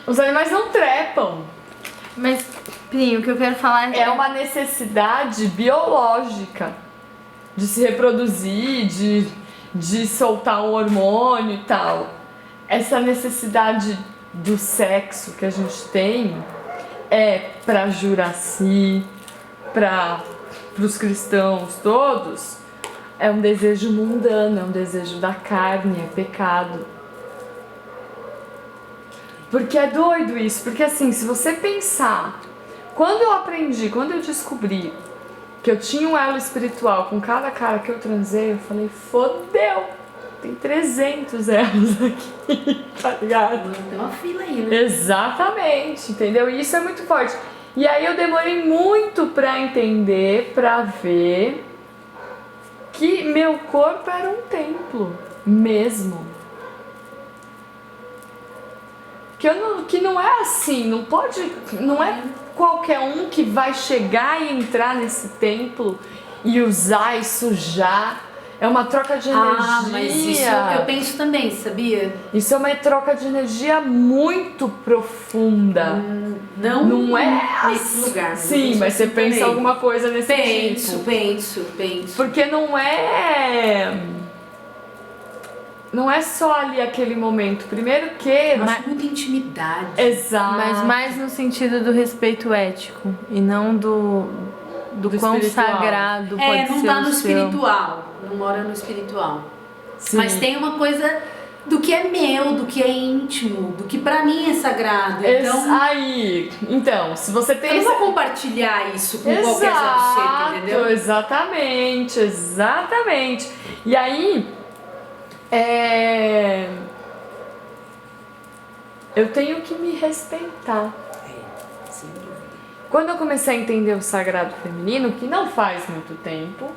Os animais não trepam. Mas, Pim, o que eu quero falar É uma necessidade biológica de se reproduzir, de soltar um hormônio e tal. Essa necessidade do sexo que a gente tem é pra Juraci, pros cristãos todos, é um desejo mundano, é um desejo da carne, é pecado. Porque é doido isso, porque assim, se você pensar, quando eu descobri que eu tinha um elo espiritual com cada cara que eu transei, eu falei, fodeu, tem 300 elos aqui, tá ligado? Tem uma fila aí, né? Exatamente, entendeu? E isso é muito forte. E aí eu demorei muito pra entender, pra ver que meu corpo era um templo mesmo. Que não é assim, não é qualquer um que vai chegar e entrar nesse templo e usar e sujar. É uma troca de energia. Mas isso eu penso também, sabia? Isso é uma troca de energia muito profunda. Não é nesse lugar. Sim, mas você pensa alguma coisa nesse tipo. Penso. Porque não é só ali aquele momento. Primeiro que... Mas muita intimidade. Exato. Mas mais no sentido do respeito ético e não do quão espiritual. Sagrado pode ser. Não tá no o seu. espiritual. Não mora no espiritual. Sim. Mas tem uma coisa do que é meu, do que é íntimo, do que pra mim é sagrado. Então, se você tem... Eu não vou compartilhar isso com qualquer ser, entendeu? Exatamente. E aí... eu tenho que me respeitar. Sem dúvida. Quando eu comecei a entender o sagrado feminino, que não faz muito tempo,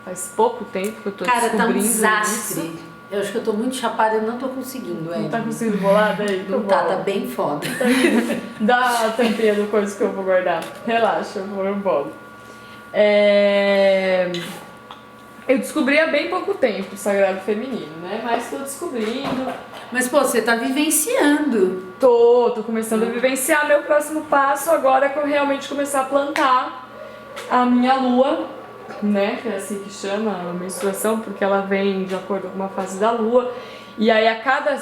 faz pouco tempo que eu tô descobrindo tá um isso. desastre. Eu acho que eu tô muito chapada, eu não tô conseguindo, Não tá conseguindo bolar daí? Não tá bem foda. Dá a tampinha do coisa que eu vou guardar. Relaxa, eu bolo. Eu descobri há bem pouco tempo o sagrado feminino, né? Mas tô descobrindo. Mas, pô, você tá vivenciando. Tô começando a vivenciar. Meu próximo passo agora é que eu realmente começar a plantar a minha lua, né? Que é assim que chama a menstruação, porque ela vem de acordo com uma fase da lua. E aí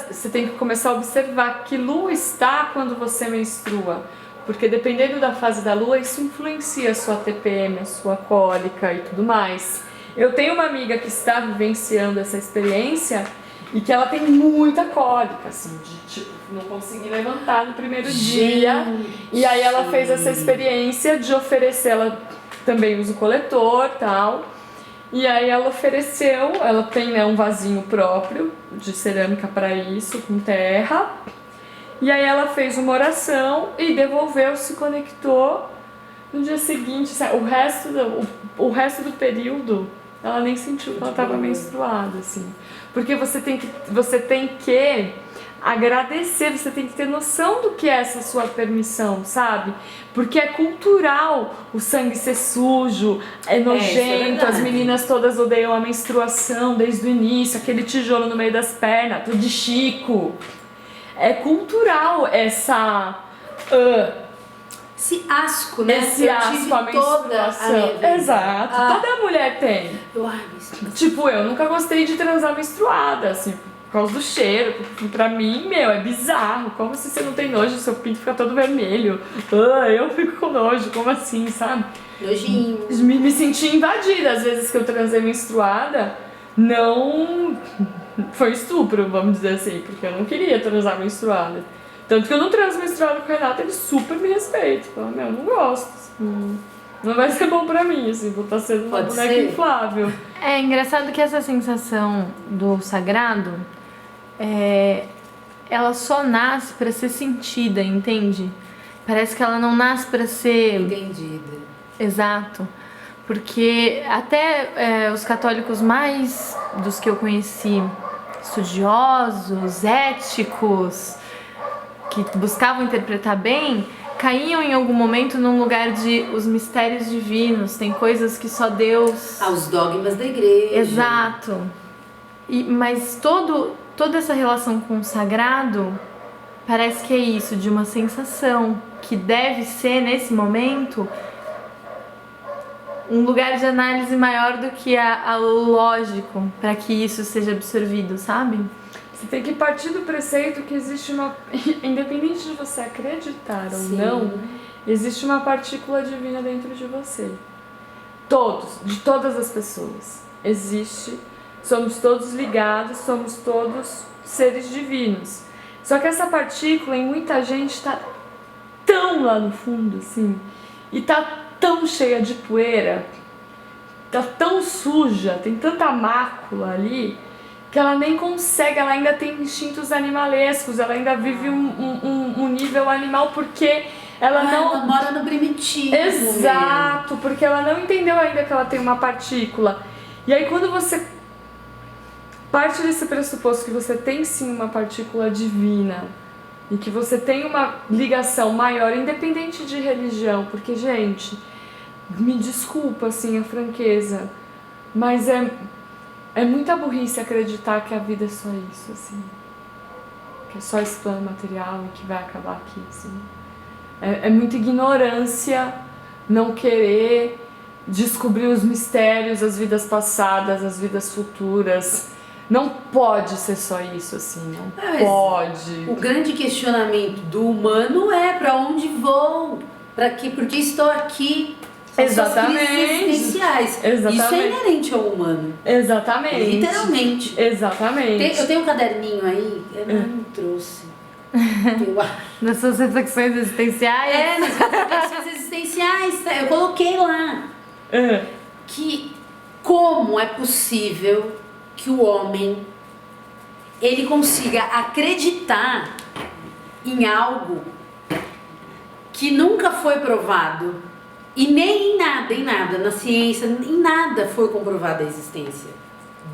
você tem que começar a observar que lua está quando você menstrua. Porque dependendo da fase da lua, isso influencia a sua TPM, a sua cólica e tudo mais. Eu tenho uma amiga que está vivenciando essa experiência e que ela tem muita cólica, assim, de tipo, não conseguir levantar no primeiro dia. E aí ela fez essa experiência de oferecer, ela também usa o coletor e tal. E aí ela ofereceu, ela tem, né, um vasinho próprio de cerâmica para isso, com terra. E aí ela fez uma oração e devolveu, se conectou. No dia seguinte, o resto do período, ela nem sentiu que ela estava menstruada, assim. Porque você tem que agradecer, você tem que ter noção do que é essa sua permissão, sabe? Porque é cultural o sangue ser sujo, é nojento, as meninas todas odeiam a menstruação desde o início, aquele tijolo no meio das pernas, tudo de chico. É cultural essa... esse asco, né? Esse asco à menstruação. Exato, toda mulher tem. Tipo, eu nunca gostei de transar menstruada, assim, por causa do cheiro. Pra mim, é bizarro. Como assim você não tem nojo? Seu pinto fica todo vermelho. Eu fico com nojo, como assim, sabe? Nojinho. Me senti invadida às vezes que eu transei menstruada. Não foi estupro, vamos dizer assim, porque eu não queria transar menstruada. Tanto que eu não transo menstruada com o Renato, ele super me respeita. Fala, eu não gosto. Não vai ser bom pra mim, assim, vou estar sendo uma boneca inflável. É engraçado que essa sensação do sagrado, ela só nasce pra ser sentida, entende? Parece que ela não nasce pra ser... Entendida. Exato. Porque até os católicos mais dos que eu conheci, estudiosos, éticos, que buscavam interpretar bem, caíam em algum momento num lugar de os mistérios divinos, tem coisas que só Deus... Os dogmas da igreja. Exato. Mas toda essa relação com o sagrado parece que é isso, de uma sensação que deve ser, nesse momento, um lugar de análise maior do que a lógico, para que isso seja absorvido, sabe? Você tem que partir do preceito que existe uma... Independente de você acreditar ou não, existe uma partícula divina dentro de você. Todos, de todas as pessoas. Existe. Somos todos ligados, somos todos seres divinos. Só que essa partícula, em muita gente, tá tão lá no fundo, assim, e tá tão cheia de poeira, tá tão suja, tem tanta mácula ali, que ela nem consegue, ela ainda tem instintos animalescos, ela ainda vive um nível animal, porque ela ela mora no primitivo. Exato, porque ela não entendeu ainda que ela tem uma partícula. E aí quando você parte desse pressuposto que você tem sim uma partícula divina e que você tem uma ligação maior, independente de religião, porque, gente, me desculpa, assim, a franqueza, mas é muita burrice acreditar que a vida é só isso, assim, que é só esse plano material e que vai acabar aqui, assim. É muita ignorância não querer descobrir os mistérios, as vidas passadas, as vidas futuras. Não pode ser só isso, assim, não pode. O grande questionamento do humano é pra onde vou, para quê, por que estou aqui. Exatamente. São crises existenciais. Exatamente. Isso é inerente ao humano. Exatamente. Literalmente. Exatamente. Eu tenho um caderninho aí, eu não trouxe. Nas suas reflexões existenciais? Nas reflexões existenciais, eu coloquei lá. Que como é possível que o homem ele consiga acreditar em algo que nunca foi provado e nem em nada, na ciência, em nada foi comprovada a existência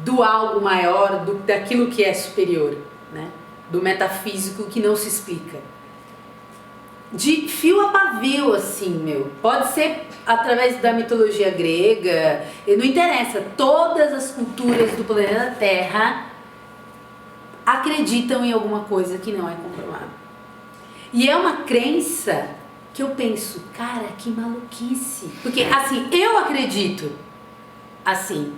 do algo maior, daquilo que é superior, né? Do metafísico que não se explica. De fio a pavio, assim, meu. Pode ser através da mitologia grega, não interessa. Todas as culturas do planeta Terra acreditam em alguma coisa que não é comprovada. E é uma crença que eu penso, cara, que maluquice. Porque, assim, eu acredito, assim.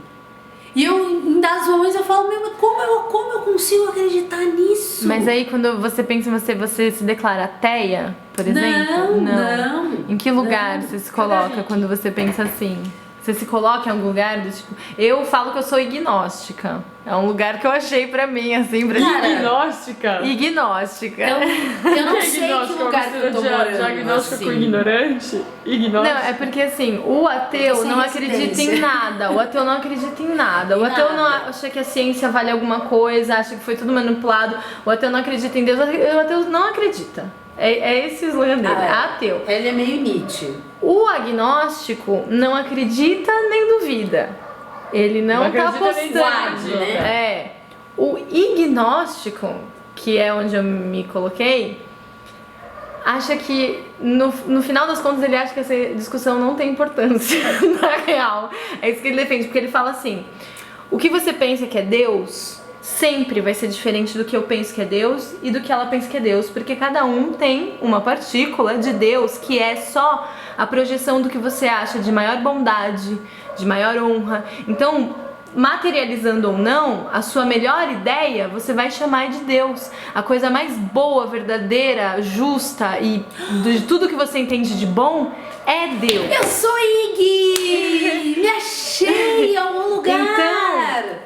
E eu, em dados momentos, eu falo, meu, mas como eu consigo acreditar nisso? Mas aí, quando você pensa em você se declara ateia, por exemplo? Não. Em que lugar você se coloca quando você pensa assim? Você se coloca em algum lugar do tipo... Eu falo que eu sou ignóstica. É um lugar que eu achei pra mim, assim, pra Cara, Ignóstica? Ignóstica. Eu não sei que lugar que eu tô morando, Diagnóstico assim. com ignorante? Ignóstica? Não, é porque assim, o ateu Sem não acredita em residência. nada. O ateu não acredita em nada. O ateu não acha que a ciência vale alguma coisa, acha que foi tudo manipulado. O ateu não acredita em Deus. O ateu não acredita. É esse o slogan dele, ateu. Ele é meio Nietzsche. O agnóstico não acredita nem duvida. Ele não tá acredita nem apostando. duvida, É. O ignóstico, que é onde eu me coloquei, acha que, no final das contas, ele acha que essa discussão não tem importância, na real. É isso que ele defende, porque ele fala assim, o que você pensa que é Deus sempre vai ser diferente do que eu penso que é Deus e do que ela pensa que é Deus, porque cada um tem uma partícula de Deus que é só a projeção do que você acha de maior bondade, de maior honra. Então, materializando ou não, a sua melhor ideia você vai chamar de Deus. A coisa mais boa, verdadeira, justa e de tudo que você entende de bom é Deus. Eu sou Iggy! Me achei em algum lugar! Então,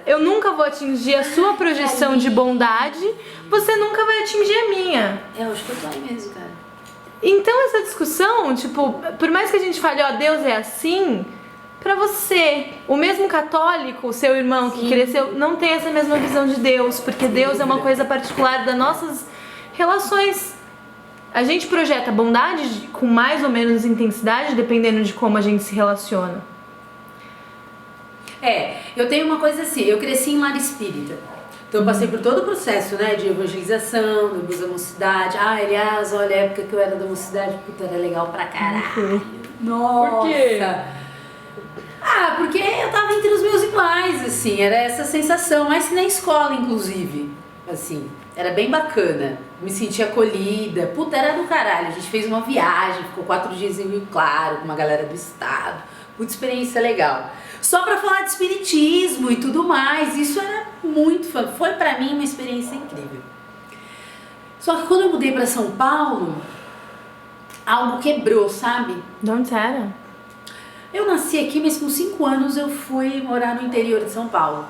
eu nunca vou atingir a sua projeção de bondade, você nunca vai atingir a minha. Eu acho que eu tô aí mesmo, cara. Então essa discussão, tipo, por mais que a gente fale, ó, Deus é assim, pra você, o mesmo católico, seu irmão que cresceu, não tem essa mesma visão de Deus, porque Deus é uma coisa particular das nossas relações. A gente projeta bondade com mais ou menos intensidade, dependendo de como a gente se relaciona. Eu tenho uma coisa assim, eu cresci em lar espírita. Então eu passei por todo o processo, né, de evangelização, depois da mocidade. Aliás, olha, a época que eu era da mocidade, puta, era legal pra caralho. Nossa! Por quê? Porque eu tava entre os meus iguais, assim, era essa sensação, mais que na escola, inclusive, assim. Era bem bacana, me senti acolhida, puta, era do caralho. A gente fez uma viagem, ficou 4 dias em Rio Claro, com uma galera do estado, muita experiência legal. Só pra falar de espiritismo e tudo mais, isso era muito fã, foi pra mim uma experiência incrível. Só que quando eu mudei pra São Paulo, algo quebrou, sabe? De onde você era? Eu nasci aqui, mas com 5 anos eu fui morar no interior de São Paulo.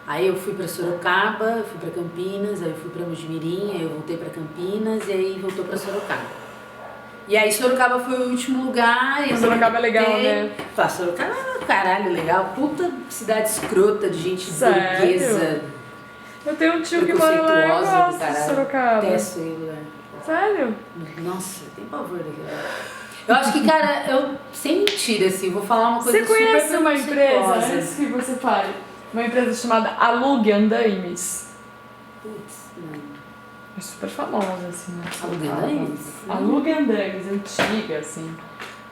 Aí eu fui pra Sorocaba, eu fui pra Campinas, aí eu fui pra Mojimirim, aí eu voltei pra Campinas e aí voltou pra Sorocaba. E aí Sorocaba foi o último lugar. E Sorocaba é legal, né? Sorocaba é caralho legal, puta cidade escrota de gente Sério? burguesa. Eu tenho um tio que mora lá, eu gosto de caralho. Sorocaba. Detesto ele, né? Sério? Nossa, tem pavor daquele. Eu acho que, cara, eu, sem mentira, assim, vou falar uma coisa Você super conhece uma empresa, preconceituosa. antes que você fale, uma empresa chamada Alugue Andaimes? Putz, não. É super famosa, assim, né? Alugue Andaimes? Alugue Andaimes, antiga, assim.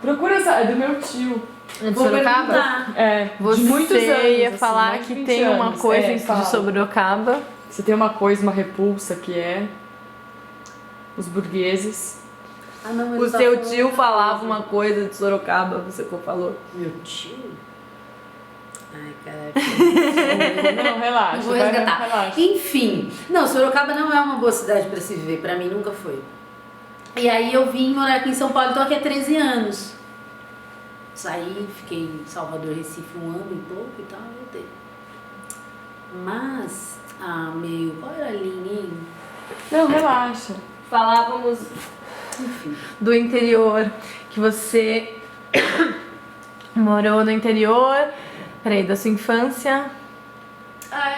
Procura essa, é do meu tio. De Vou Sorocaba? perguntar. É, Você de muitos anos, ia assim, falar mais de que 20 tem uma anos. coisa fala. de Sorocaba. Você tem uma coisa, uma repulsa que é os burgueses. Ah, não, mas O eu tava seu falando tio outra falava coisa. uma coisa de Sorocaba, você falou. Meu tio? Ai, caraca. Não, relaxa. Não vou vai, resgatar. relaxa. Enfim, não, Sorocaba não é uma boa cidade pra se viver, pra mim nunca foi. E aí eu vim morar aqui em São Paulo, tô aqui há 13 anos. Saí, fiquei em Salvador, Recife 1 ano e pouco e tal, voltei. Mas, qual era a linha, hein? Não, relaxa. Falávamos Enfim. do interior, que você morou no interior, peraí, da sua infância.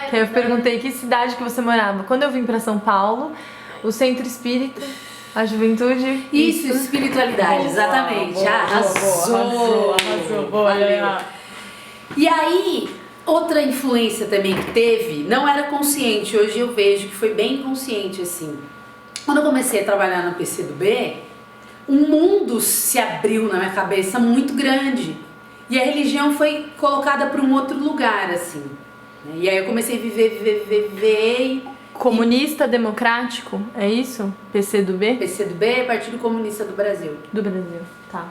Que aí eu perguntei que cidade que você morava. Quando eu vim pra São Paulo, o centro espírita, a juventude. Isso, espiritualidade, exatamente. Boa, Arrasou. boa, Valeu. Helena. E aí, outra influência também que teve, não era consciente, hoje eu vejo que foi bem consciente, assim. Quando eu comecei a trabalhar na PCdoB, um mundo se abriu na minha cabeça muito grande. E a religião foi colocada para um outro lugar, assim. E aí eu comecei a viver. Comunista democrático, é isso? PCdoB? PCdoB é Partido Comunista do Brasil. Do Brasil, tá.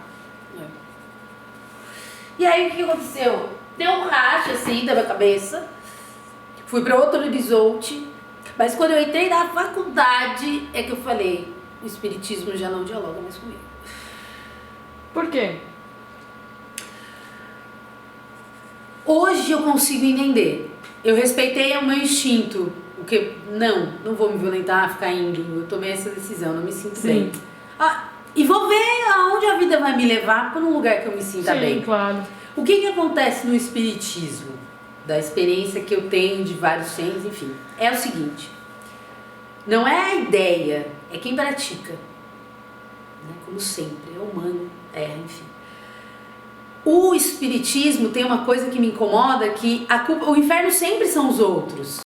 E aí o que aconteceu? Deu um racha assim da minha cabeça, fui para outro horizonte, mas quando eu entrei na faculdade é que eu falei, o espiritismo já não dialoga mais comigo. Por quê? Hoje eu consigo entender. Eu respeitei o meu instinto, o que não vou me violentar, ficar indo. Eu tomei essa decisão, não me sinto bem. E vou ver aonde a vida vai me levar para um lugar que eu me sinta Sim, bem. claro. O que acontece no espiritismo, da experiência que eu tenho de vários centros, enfim, é o seguinte: não é a ideia, é quem pratica. Né? Como sempre, é humano, erra, enfim. O espiritismo tem uma coisa que me incomoda, que o inferno sempre são os outros.